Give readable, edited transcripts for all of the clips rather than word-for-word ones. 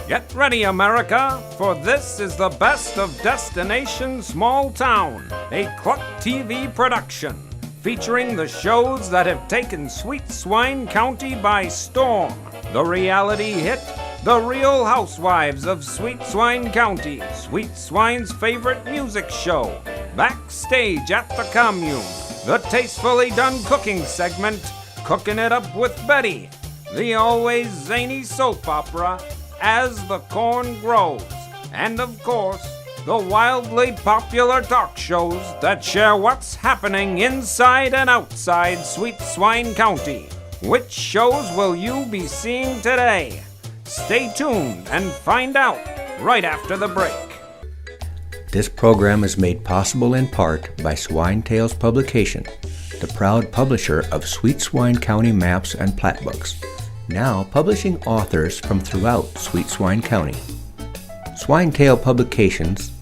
Get ready, America, for this is the best of Destination Small Town, a Cluck TV production, featuring the shows that have taken Sweet Swine County by storm. The reality hit, The Real Housewives of Sweet Swine County, Sweet Swine's favorite music show, Backstage at the Commune, the tastefully done cooking segment, Cooking It Up with Betty, the always zany soap opera, As the Corn Grows, and of course, the wildly popular talk shows that share what's happening inside and outside Sweet Swine County. Which shows will you be seeing today? Stay tuned and find out right after the break. This program is made possible in part by Swine Tales Publication, the proud publisher of Sweet Swine County maps and plat books, now publishing authors from throughout Sweet Swine County. Swinetail Publications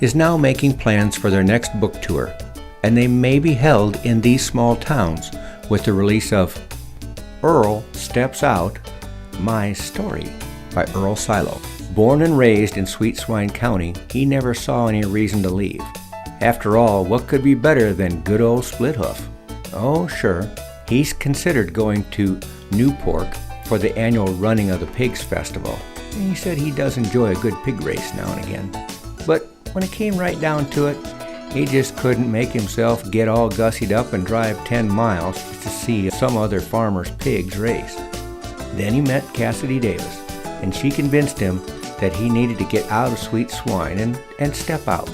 is now making plans for their next book tour, and they may be held in these small towns with the release of Earl Steps Out, My Story by Earl Silo. Born and raised in Sweet Swine County, he never saw any reason to leave. After all, what could be better than good old Splithoof? Oh, sure, he's considered going to Newport for the annual running of the Pigs Festival. And he said he does enjoy a good pig race now and again. But when it came right down to it, he just couldn't make himself get all gussied up and drive 10 miles to see some other farmer's pigs race. Then he met Cassidy Davis, and she convinced him that he needed to get out of Sweet Swine and step out.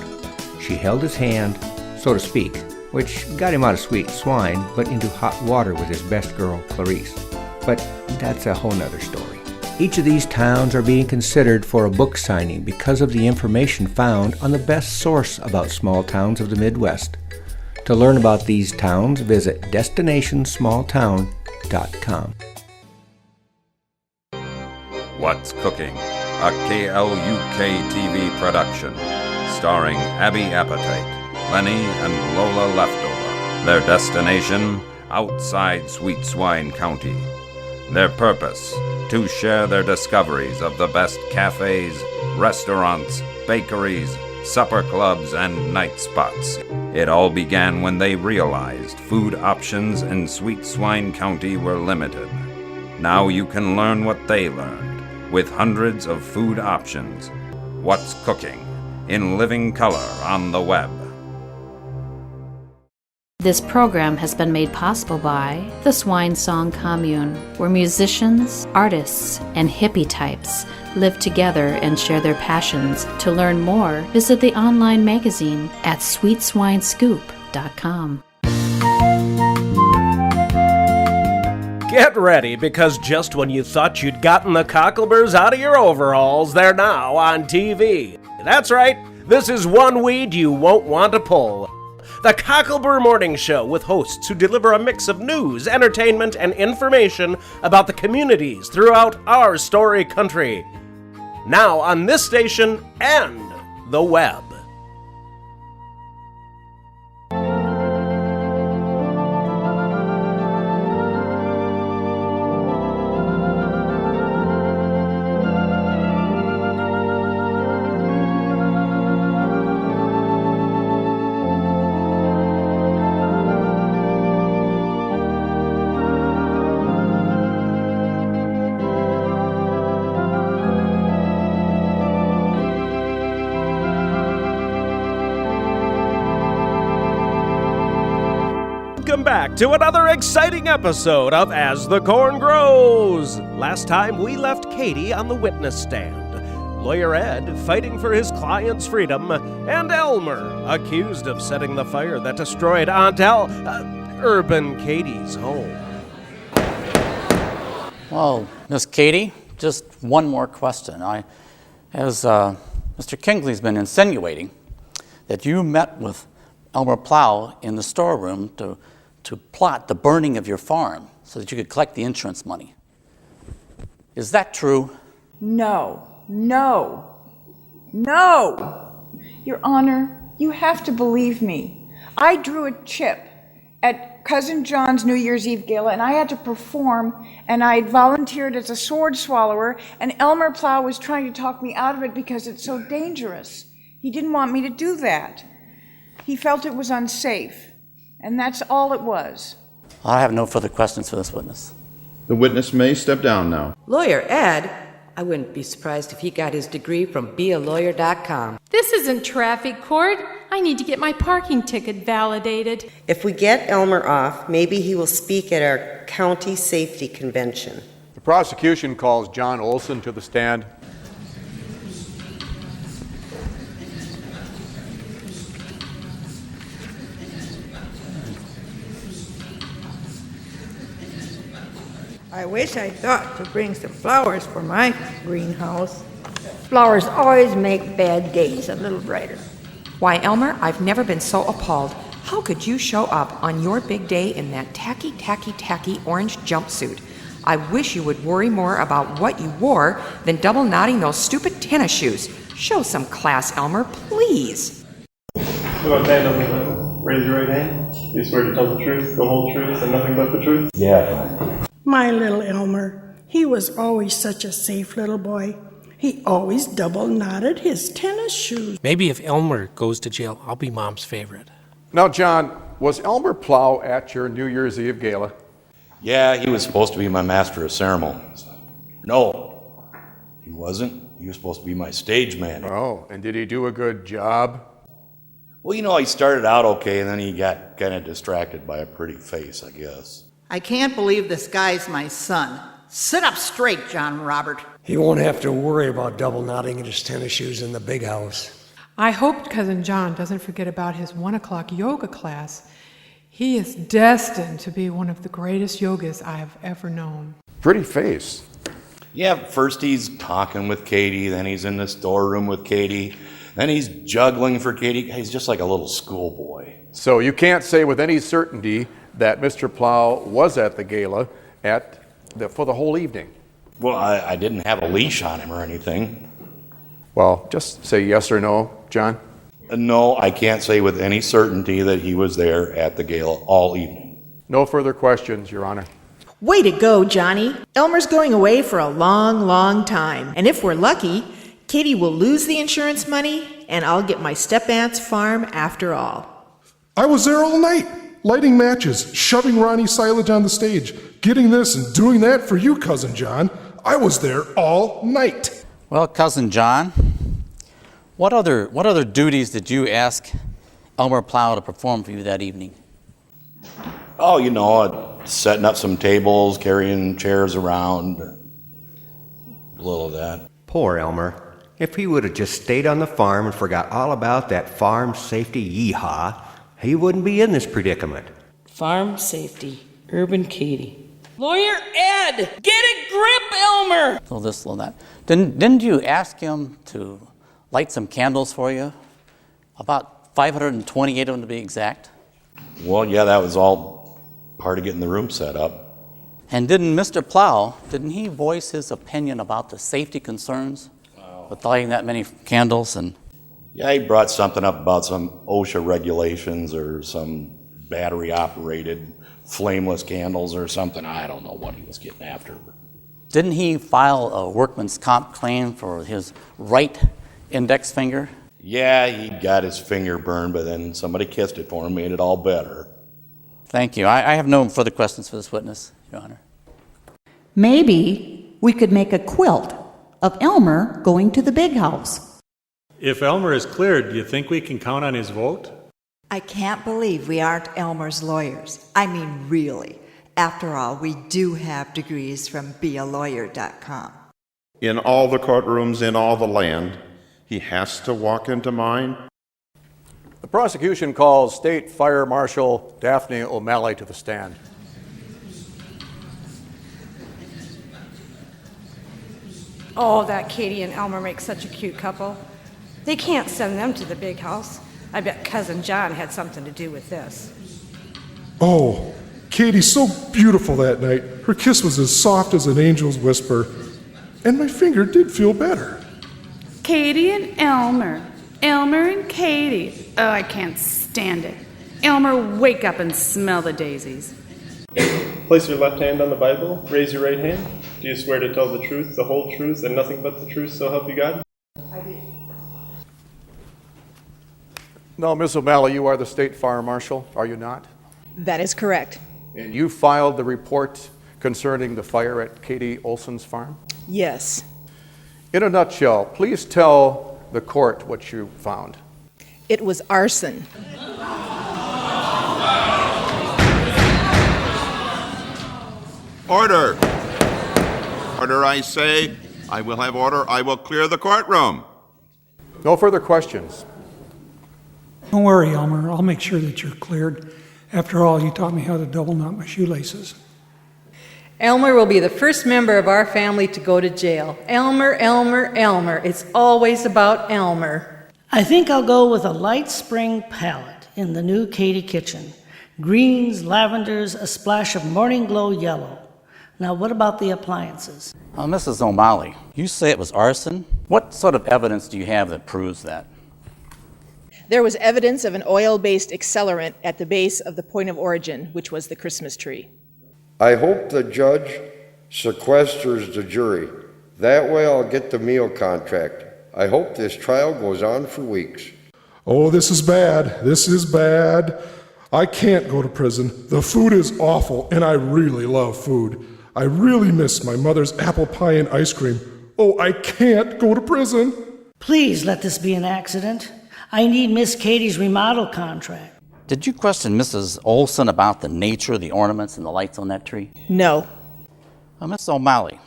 She held his hand, so to speak, which got him out of Sweet Swine, but into hot water with his best girl, Clarice. But that's a whole nother story. Each of these towns are being considered for a book signing because of the information found on the best source about small towns of the Midwest. To learn about these towns, visit destinationsmalltown.com. What's Cooking? A KLUK TV production, starring Abby Appetite, Lenny and Lola Leftover. Their destination, outside Sweet Swine County. Their purpose, to share their discoveries of the best cafes, restaurants, bakeries, supper clubs, and night spots. It all began when they realized food options in Sweet Swine County were limited. Now you can learn what they learned, with hundreds of food options. What's Cooking? In living color on the web. This program has been made possible by the Swine Song Commune, where musicians, artists, and hippie types live together and share their passions. To learn more, visit the online magazine at sweetswinescoop.com. Get ready, because just when you thought you'd gotten the cockleburs out of your overalls, they're now on TV. That's right, this is one weed you won't want to pull. The Cocklebur Morning Show, with hosts who deliver a mix of news, entertainment, and information about the communities throughout our story country. Now on this station and the web. Welcome back to another exciting episode of As the Corn Grows. Last time we left Katie on the witness stand, Lawyer Ed fighting for his client's freedom, and Elmer accused of setting the fire that destroyed Aunt Urban Katie's home. Well, Miss Katie, just one more question. As Mr. Kingley's been insinuating that you met with Elmer Plow in the storeroom to plot the burning of your farm so that you could collect the insurance money. Is that true? No. Your Honor, you have to believe me. I drew a chip at Cousin John's New Year's Eve gala, and I had to perform, and I volunteered as a sword swallower, and Elmer Plow was trying to talk me out of it because it's so dangerous. He didn't want me to do that. He felt it was unsafe, and that's all it was. I have no further questions for this witness. The witness may step down now. Lawyer Ed, I wouldn't be surprised if he got his degree from bealawyer.com. This isn't traffic court. I need to get my parking ticket validated. If we get Elmer off, maybe he will speak at our county safety convention. The prosecution calls John Olson to the stand. I wish I thought to bring some flowers for my greenhouse. Flowers always make bad days a little brighter. Why, Elmer, I've never been so appalled. How could you show up on your big day in that tacky orange jumpsuit? I wish you would worry more about what you wore than double knotting those stupid tennis shoes. Show some class, Elmer, please. You want to stand up and raise your right hand? You swear to tell the truth, the whole truth, and nothing but the truth? Yeah. My little Elmer, he was always such a safe little boy. He always double knotted his tennis shoes. Maybe if Elmer goes to jail, I'll be Mom's favorite. Now, John, was Elmer Plow at your New Year's Eve gala? Yeah, he was supposed to be my master of ceremonies. No, he wasn't. He was supposed to be my stage manager. Oh, and did he do a good job? Well, you know, he started out okay, and then he got kind of distracted by a pretty face, I guess. I can't believe this guy's my son. Sit up straight, John Robert. He won't have to worry about double knotting in his tennis shoes in the big house. I hope Cousin John doesn't forget about his 1 o'clock yoga class. He is destined to be one of the greatest yogis I have ever known. Pretty face. Yeah, first he's talking with Katie, then he's in the storeroom with Katie, then he's juggling for Katie. He's just like a little schoolboy. So you can't say with any certainty that Mr. Plow was at the gala for the whole evening? Well, I didn't have a leash on him or anything. Well, just say yes or no, John. No, I can't say with any certainty that he was there at the gala all evening. No further questions, Your Honor. Way to go, Johnny. Elmer's going away for a long, long time. And if we're lucky, Katie will lose the insurance money, and I'll get my step-aunt's farm after all. I was there all night, lighting matches, shoving Ronnie Silage on the stage, getting this and doing that for you, Cousin John. I was there all night. Well, Cousin John, what other duties did you ask Elmer Plow to perform for you that evening? Oh, you know, setting up some tables, carrying chairs around, a little of that. Poor Elmer. If he would have just stayed on the farm and forgot all about that farm safety yeehaw, he wouldn't be in this predicament. Farm safety, Urban Katie. Lawyer Ed, get a grip, Elmer! So this, little that. Didn't you ask him to light some candles for you? About 528 of them to be exact. Well, yeah, that was all part of getting the room set up. And didn't Mr. Plow, didn't he voice his opinion about the safety concerns with lighting that many candles? And yeah, he brought something up about some OSHA regulations or some battery-operated flameless candles or something. I don't know what he was getting after. Didn't he file a workman's comp claim for his right index finger? Yeah, he got his finger burned, but then somebody kissed it for him, made it all better. Thank you. I have no further questions for this witness, Your Honor. Maybe we could make a quilt of Elmer going to the big house. If Elmer is cleared, do you think we can count on his vote? I can't believe we aren't Elmer's lawyers. I mean, really. After all, we do have degrees from bealawyer.com. In all the courtrooms in all the land, he has to walk into mine. The prosecution calls State Fire Marshal Daphne O'Malley to the stand. Oh, that Katie and Elmer make such a cute couple. They can't send them to the big house. I bet Cousin John had something to do with this. Oh, Katie's so beautiful that night. Her kiss was as soft as an angel's whisper. And my finger did feel better. Katie and Elmer. Elmer and Katie. Oh, I can't stand it. Elmer, wake up and smell the daisies. Place your left hand on the Bible. Raise your right hand. Do you swear to tell the truth, the whole truth, and nothing but the truth, so help you God? I do. No, Ms. O'Malley, you are the State Fire Marshal, are you not? That is correct. And you filed the report concerning the fire at Katie Olson's farm? Yes. In a nutshell, please tell the court what you found. It was arson. Order! Order, I say. I will have order. I will clear the courtroom. No further questions. Don't worry, Elmer. I'll make sure that you're cleared. After all, you taught me how to double knot my shoelaces. Elmer will be the first member of our family to go to jail. Elmer, Elmer, Elmer. It's always about Elmer. I think I'll go with a light spring palette in the new Katie kitchen. Greens, lavenders, a splash of morning glow yellow. Now, what about the appliances? Mrs. O'Malley, you say it was arson? What sort of evidence do you have that proves that? There was evidence of an oil-based accelerant at the base of the point of origin, which was the Christmas tree. I hope the judge sequesters the jury. That way I'll get the meal contract. I hope this trial goes on for weeks. Oh, this is bad. This is bad. I can't go to prison. The food is awful, and I really love food. I really miss my mother's apple pie and ice cream. Oh, I can't go to prison. Please let this be an accident. I need Miss Katie's remodel contract. Did you question Mrs. Olson about the nature of the ornaments and the lights on that tree? No. Miss O'Malley,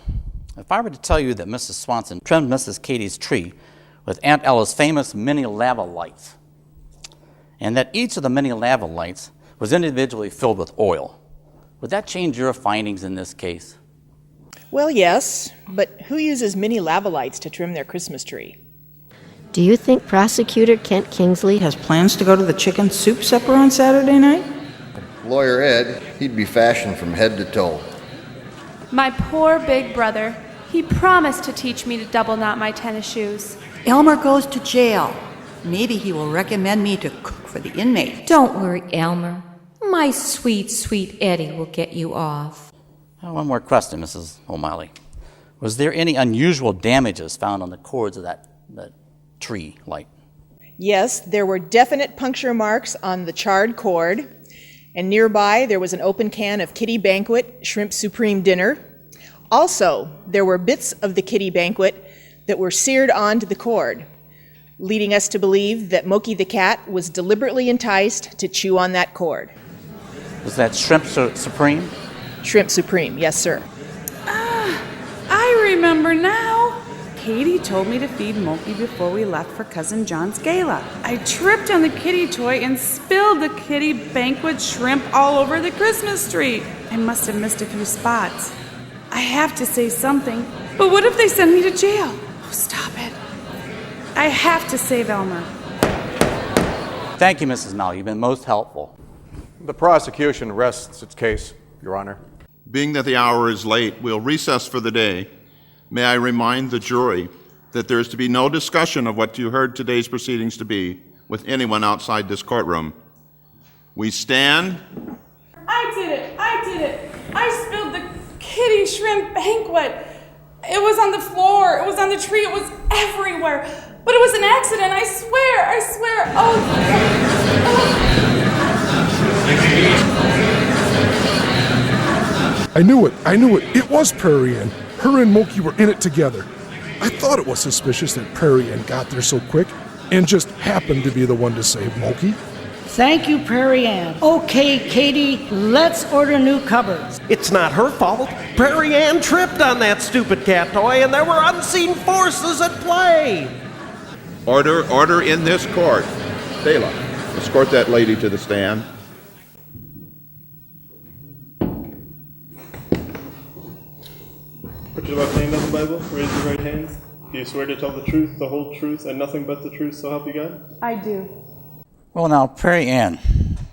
if I were to tell you that Mrs. Swanson trimmed Mrs. Katie's tree with Aunt Ella's famous mini lava lights, and that each of the mini lava lights was individually filled with oil, would that change your findings in this case? Well, yes, but who uses mini lava lights to trim their Christmas tree? Do you think Prosecutor Kent Kingsley has plans to go to the chicken soup supper on Saturday night? Lawyer Ed, he'd be fashioned from head to toe. My poor big brother. He promised to teach me to double knot my tennis shoes. Elmer goes to jail. Maybe he will recommend me to cook for the inmates. Don't worry, Elmer. My sweet, sweet Eddie will get you off. One more question, Mrs. O'Malley. Was there any unusual damages found on the cords of that tree light? Yes, there were definite puncture marks on the charred cord, and nearby there was an open can of Kitty Banquet Shrimp Supreme dinner. Also, there were bits of the Kitty Banquet that were seared onto the cord, leading us to believe that Moki the cat was deliberately enticed to chew on that cord. Was that Shrimp Supreme? Shrimp Supreme, yes, sir. I remember now. Katie told me to feed Moki before we left for Cousin John's gala. I tripped on the kitty toy and spilled the Kitty Banquet shrimp all over the Christmas tree. I must have missed a few spots. I have to say something, but what if they send me to jail? Oh, stop it. I have to save Elmer. Thank you, Mrs. Malley. You've been most helpful. The prosecution rests its case, Your Honor. Being that the hour is late, we'll recess for the day. May I remind the jury that there is to be no discussion of what you heard today's proceedings to be with anyone outside this courtroom. We stand. I did it. I spilled the Kitty Shrimp Banquet. It was on the floor. It was on the tree. It was everywhere. But it was an accident. I swear. I knew it. It was Prairie Ann. Her and Moki were in it together. I thought it was suspicious that Prairie Ann got there so quick and just happened to be the one to save Moki. Thank you, Prairie Ann. Okay, Katie, let's order new cupboards. It's not her fault. Prairie Ann tripped on that stupid cat toy and there were unseen forces at play. Order in this court. Dela, escort that lady to the stand. Put your left hand on the Bible, raise your right hand. Do you swear to tell the truth, the whole truth, and nothing but the truth, so help you God? I do. Well, now, Prairie Ann,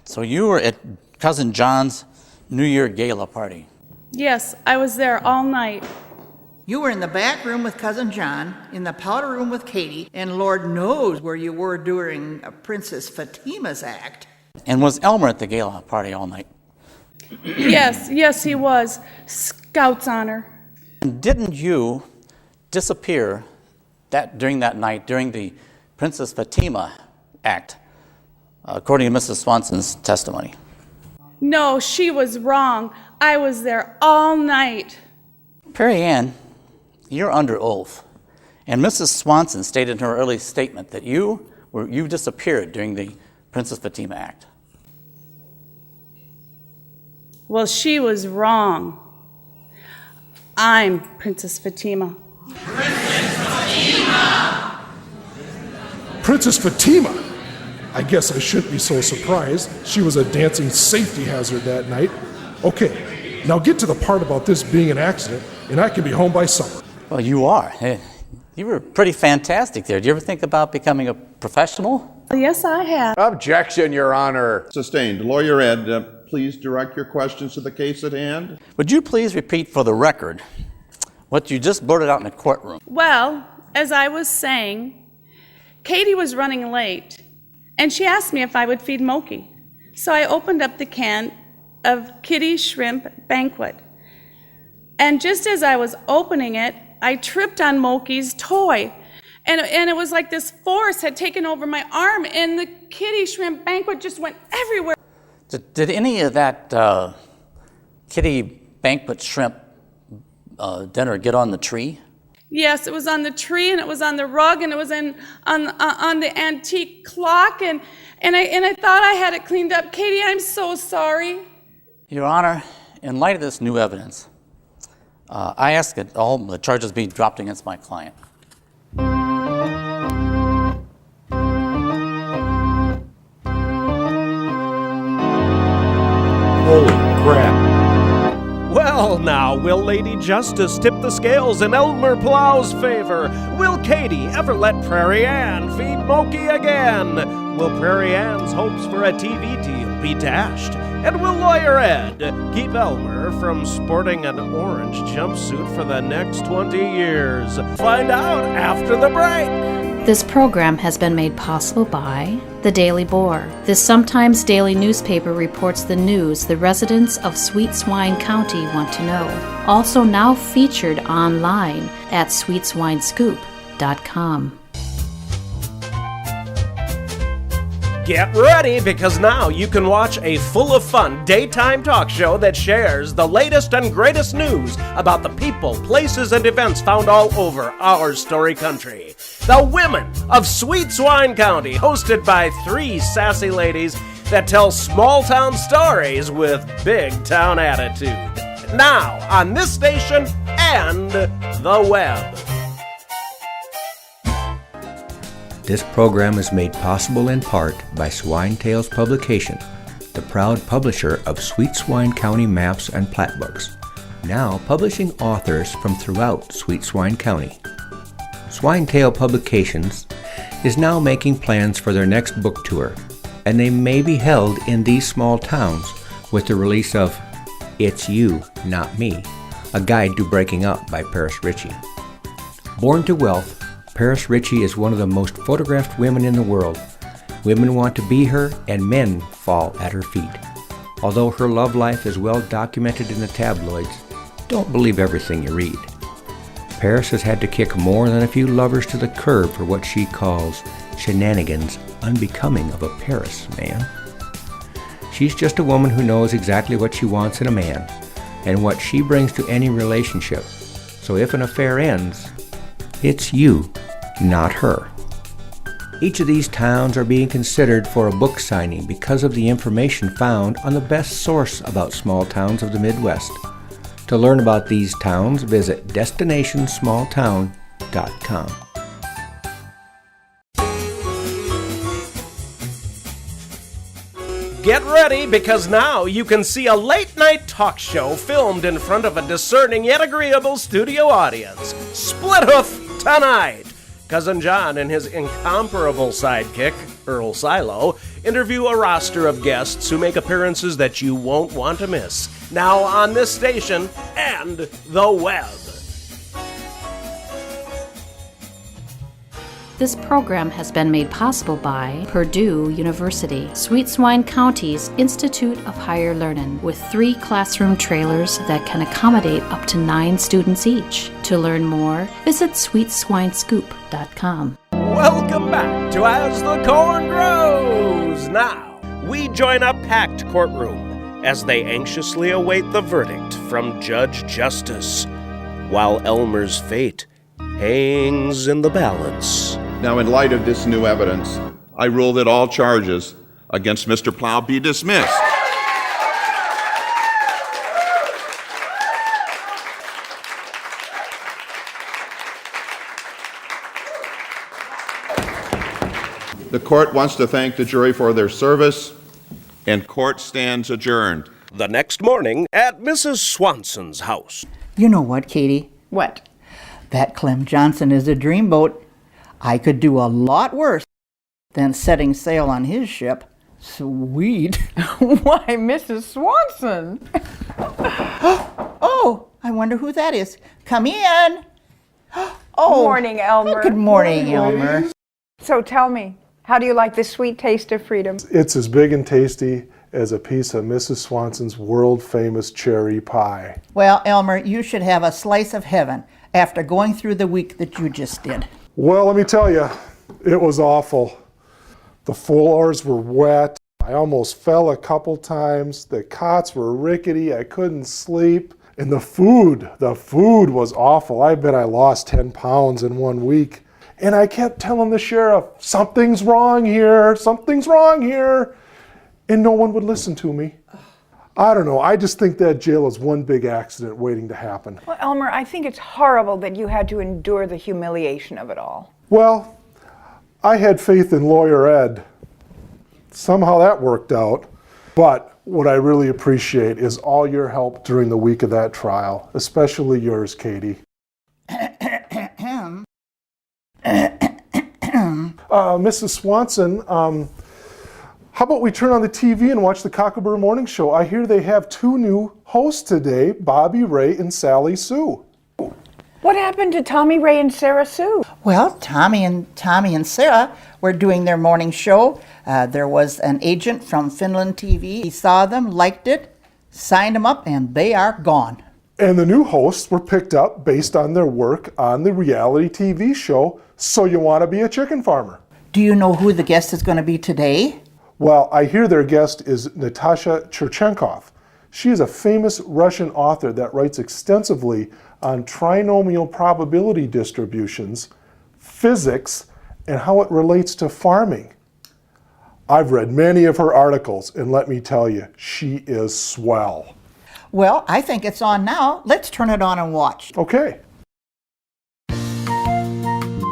so you were at Cousin John's New Year gala party. Yes, I was there all night. You were in the back room with Cousin John, in the powder room with Katie, and Lord knows where you were during Princess Fatima's act. And was Elmer at the gala party all night? Yes, he was. Scout's honor. And didn't you disappear during that night, during the Princess Fatima act, according to Mrs. Swanson's testimony? No, she was wrong. I was there all night. Perry Ann, you're under oath. And Mrs. Swanson stated in her early statement that you disappeared during the Princess Fatima act. Well, she was wrong. I'm Princess Fatima. Princess Fatima! I guess I shouldn't be so surprised. She was a dancing safety hazard that night. Okay, now get to the part about this being an accident, and I can be home by supper. Well, you are. You were pretty fantastic there. Did you ever think about becoming a professional? Yes, I have. Objection, Your Honor. Sustained. Lawyer Ed, please direct your questions to the case at hand. Would you please repeat for the record what you just blurted out in the courtroom? Well, as I was saying, Katie was running late, and she asked me if I would feed Moki. So I opened up the can of Kitty Shrimp Banquet. And just as I was opening it, I tripped on Moki's toy. And it was like this force had taken over my arm, and the Kitty Shrimp Banquet just went everywhere. Did any of that Kitty Banquet Shrimp dinner get on the tree? Yes, it was on the tree, and it was on the rug, and it was on the antique clock, and I thought I had it cleaned up. Katie, I'm so sorry. Your Honor, in light of this new evidence, I ask that all the charges be dropped against my client. Holy crap. Well, now, will Lady Justice tip the scales in Elmer Plow's favor? Will Katie ever let Prairie Ann feed Moki again? Will Prairie Ann's hopes for a TV deal be dashed? And will Lawyer Ed keep Elmer from sporting an orange jumpsuit for the next 20 years? Find out after the break. This program has been made possible by The Daily Boar. This sometimes daily newspaper reports the news the residents of Sweet Swine County want to know. Also now featured online at sweetswinescoop.com. Get ready, because now you can watch a full of fun daytime talk show that shares the latest and greatest news about the people, places, and events found all over our story country. The Women of Sweet Swine County, hosted by 3 sassy ladies that tell small town stories with big town attitude. Now on this station and the web. This program is made possible in part by Swine Tales Publication, the proud publisher of Sweet Swine County maps and plat books, now publishing authors from throughout Sweet Swine County. Swine Tale Publications is now making plans for their next book tour, and they may be held in these small towns with the release of It's You, Not Me, a guide to breaking up by Paris Ritchie. Born to wealth, Paris Ritchie is one of the most photographed women in the world. Women want to be her, and men fall at her feet. Although her love life is well documented in the tabloids, don't believe everything you read. Paris has had to kick more than a few lovers to the curb for what she calls shenanigans unbecoming of a Paris man. She's just a woman who knows exactly what she wants in a man, and what she brings to any relationship. So if an affair ends, it's you, not her. Each of these towns are being considered for a book signing because of the information found on the best source about small towns of the Midwest. To learn about these towns, visit destinationsmalltown.com. Get ready, because now you can see a late-night talk show filmed in front of a discerning yet agreeable studio audience. Split Hoof tonight. Cousin John and his incomparable sidekick, Earl Silo, interview a roster of guests who make appearances that you won't want to miss. Now on this station and the web. This program has been made possible by Purdue University, Sweet Swine County's Institute of Higher Learning, with 3 classroom trailers that can accommodate up to 9 students each. To learn more, visit sweetswinescoop.com. Welcome back to As the Corn Grows. Now, we join a packed courtroom as they anxiously await the verdict from Judge Justice, while Elmer's fate hangs in the balance. Now, in light of this new evidence, I rule that all charges against Mr. Plow be dismissed. The court wants to thank the jury for their service, and court stands adjourned. The next morning at Mrs. Swanson's house. You know what, Katie? What? That Clem Johnson is a dreamboat. I could do a lot worse than setting sail on his ship. Sweet. Why, Mrs. Swanson? Oh, I wonder who that is. Come in. Oh, Morning, Elmer. Good morning, Elmer. So tell me, how do you like the sweet taste of freedom? It's as big and tasty as a piece of Mrs. Swanson's world-famous cherry pie. Well, Elmer, you should have a slice of heaven after going through the week that you just did. Well, let me tell you, it was awful. The floors were wet. I almost fell a couple times. The cots were rickety. I couldn't sleep. And the food was awful. I bet I lost 10 pounds in 1 week. And I kept telling the sheriff, something's wrong here, something's wrong here. And no one would listen to me. I don't know, I just think that jail is one big accident waiting to happen. Well, Elmer, I think it's horrible that you had to endure the humiliation of it all. Well, I had faith in Lawyer Ed. Somehow that worked out. But what I really appreciate is all your help during the week of that trial, especially yours, Katie. Mrs. Swanson, how about we turn on the TV and watch the Cocklebur Morning Show? I hear they have 2 new hosts today, Bobby Ray and Sally Sue. What happened to Tommy Ray and Sarah Sue? Well, Tommy and Sarah were doing their morning show. There was an agent from Finland TV. He saw them, liked it, signed them up, and they are gone. And the new hosts were picked up based on their work on the reality TV show, So You Want to Be a Chicken Farmer. Do you know who the guest is going to be today? Well, I hear their guest is Natasha Cherchenkov. She is a famous Russian author that writes extensively on trinomial probability distributions, physics, and how it relates to farming. I've read many of her articles, and let me tell you, she is swell. Well, I think it's on now. Let's turn it on and watch. Okay.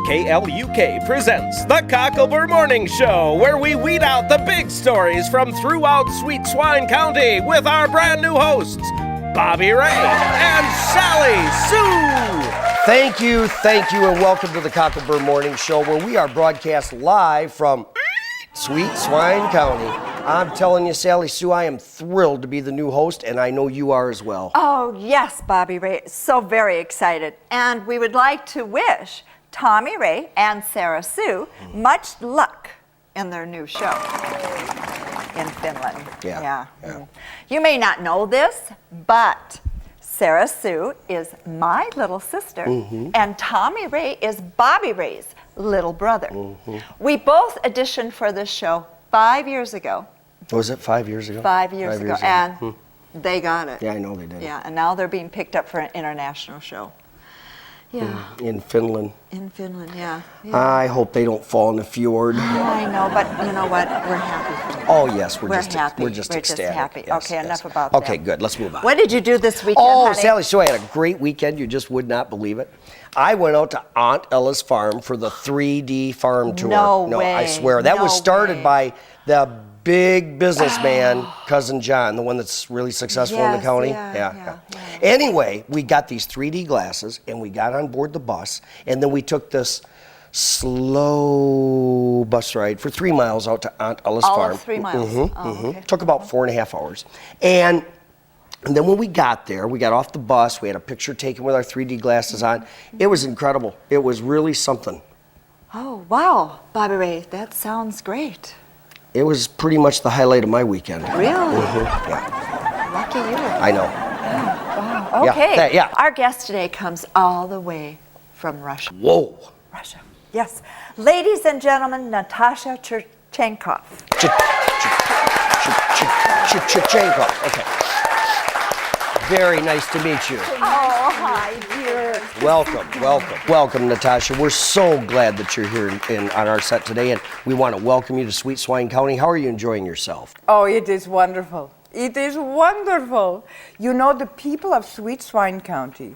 KLUK presents the Cocklebur Morning Show, where we weed out the big stories from throughout Sweet Swine County with our brand new hosts, Bobby Ray and Sally Sue. Thank you, and welcome to the Cocklebur Morning Show, where we are broadcast live from Sweet Swine County. I'm telling you, Sally Sue, I am thrilled to be the new host, and I know you are as well. Oh, yes, Bobby Ray. So very excited. And we would like to wish Tommy Ray and Sarah Sue much luck in their new show in Finland. Yeah. You may not know this, but Sarah Sue is my little sister, and Tommy Ray is Bobby Ray's little brother. We both auditioned for this show 5 years ago. Was it 5 years ago? 5 years ago, and they got it. Yeah, I know they did. Yeah, and now they're being picked up for an international show. Yeah. In Finland. In Finland, yeah. I hope they don't fall in the fjord. I know, but you know what? We're happy for them. Oh, yes, we're just happy. We're just ecstatic. Happy. Yes, okay, yes. enough about that. Okay, good. Let's move on. What did you do this weekend, honey? Sally Sue, I had a great weekend. You just would not believe it. I went out to Aunt Ella's farm for the 3D farm tour. No way. I swear. That was started by the big businessman, Cousin John, the one that's really successful in the county. Yeah. Anyway, we got these 3D glasses, and we got on board the bus, and then we took this slow bus ride for 3 miles out to Aunt Ella's farm. 3 miles. Okay. Took about 4.5 hours. And then when we got there, we got off the bus, we had a picture taken with our 3D glasses on. It was incredible. It was really something. Oh, wow, Bobby Ray, that sounds great. It was pretty much the highlight of my weekend. Really? Yeah. Lucky you. I know. Wow. Okay. Yeah. Our guest today comes all the way from Russia. Whoa. Russia. Yes. Ladies and gentlemen, Natasha Churchenkov. Churchenkov. Okay. Very nice to meet you. Oh, hi, dear. Welcome, Natasha. We're so glad that you're here on our set today, and we want to welcome you to Sweet Swine County. How are you enjoying yourself? Oh, it is wonderful. It is wonderful. You know, the people of Sweet Swine County,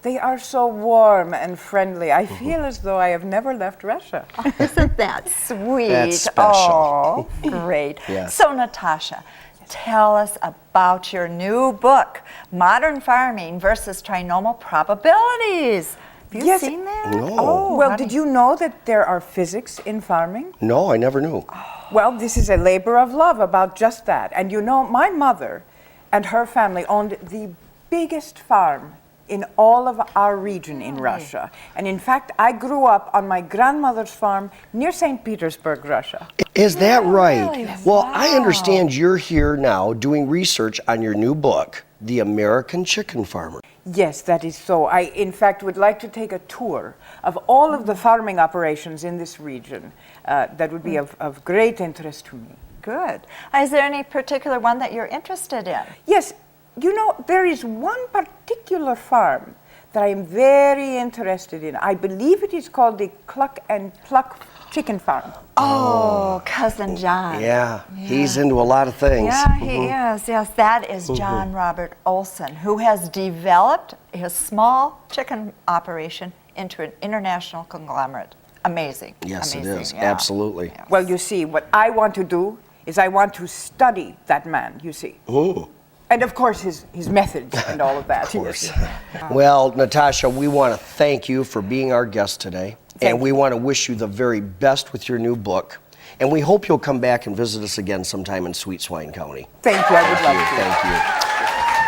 they are so warm and friendly. I feel as though I have never left Russia. Oh, isn't that sweet? That's special. Oh, great. Yes. So, Natasha, tell us about your new book, Modern Farming versus Trinomial Probabilities. Have you seen that? No. Oh, well, did you know that there are physics in farming? No, I never knew. Well, this is a labor of love about just that. And you know, my mother and her family owned the biggest farm in all of our region in Russia. And in fact, I grew up on my grandmother's farm near St. Petersburg, Russia. Is that right? Really? Well, Wow. I understand you're here now doing research on your new book, The American Chicken Farmer. Yes, that is so. I, in fact, would like to take a tour of all of the farming operations in this region. That would be of great interest to me. Good. Is there any particular one that you're interested in? Yes, you know, there is one particular farm that I am very interested in. I believe it is called the Cluck and Pluck Chicken Farm. Oh, Cousin John. Yeah, he's into a lot of things. Yeah, he is. Yes, that is John Robert Olson, who has developed his small chicken operation into an international conglomerate. Amazing. Yes, Amazing. it is. Yeah. Absolutely. Well, you see, what I want to do is I want to study that man, you see. Ooh. And of course, his methods and all of that. Of course. Yes. Well, Natasha, we want to thank you for being our guest today. Thank And we want to wish you the very best with your new book. And we hope you'll come back and visit us again sometime in Sweet Swine County. Thank you. I would love to. Thank you.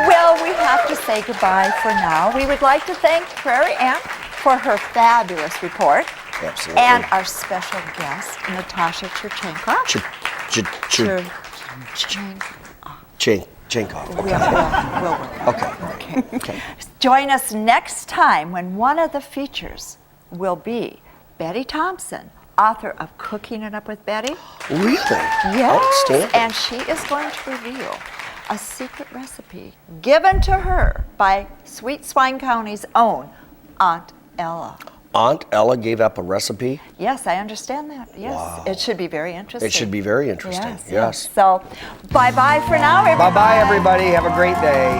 Well, we have to say goodbye for now. We would like to thank Prairie Aunt for her fabulous report. Absolutely. And our special guest, Natasha Churchenkov. Chenkov. We'll work. Okay. Join us next time when one of the features will be Betty Thompson, author of Cooking It Up with Betty. Really? Yes. Outstanding. And she is going to reveal a secret recipe given to her by Sweet Swine County's own Aunt Ella. Aunt Ella gave up a recipe? Yes, I understand that. Yes. Wow. It should be very interesting. It should be very interesting. Yes. So, bye-bye for now, everybody. Bye-bye, everybody. Have a great day.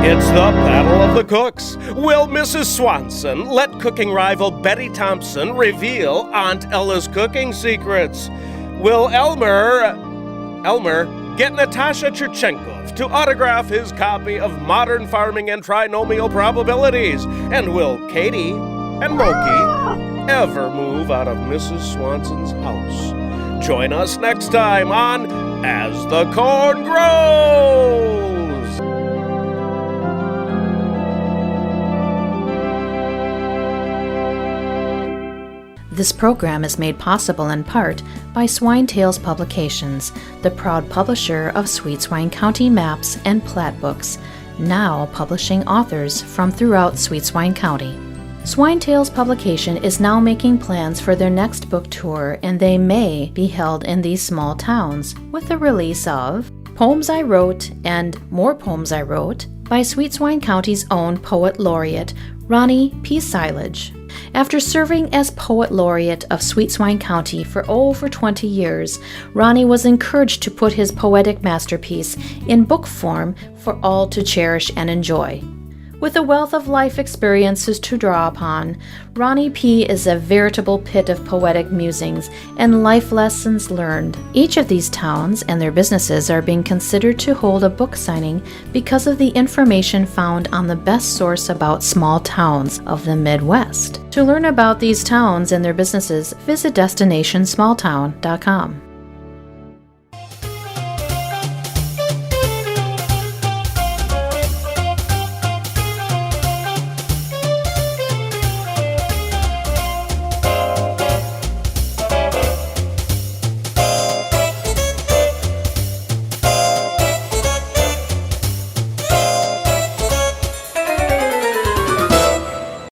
It's the Battle of the Cooks. Will Mrs. Swanson let cooking rival Betty Thompson reveal Aunt Ella's cooking secrets? Will Elmer get Natasha Churchenkov to autograph his copy of Modern Farming and Trinomial Probabilities? And will Katie and Moki ever move out of Mrs. Swanson's house? Join us next time on As the Corn Grows! This program is made possible in part by Swine Tales Publications, the proud publisher of Sweet Swine County maps and plat books, now publishing authors from throughout Sweet Swine County. Swine Tales Publication is now making plans for their next book tour, and they may be held in these small towns, with the release of Poems I Wrote and More Poems I Wrote by Sweet Swine County's own Poet Laureate, Ronnie P. Silage. After serving as Poet Laureate of Sweet Swine County for over 20 years, Ronnie was encouraged to put his poetic masterpiece in book form for all to cherish and enjoy. With a wealth of life experiences to draw upon, Ronnie P. is a veritable pit of poetic musings and life lessons learned. Each of these towns and their businesses are being considered to hold a book signing because of the information found on the best source about small towns of the Midwest. To learn about these towns and their businesses, visit DestinationSmallTown.com.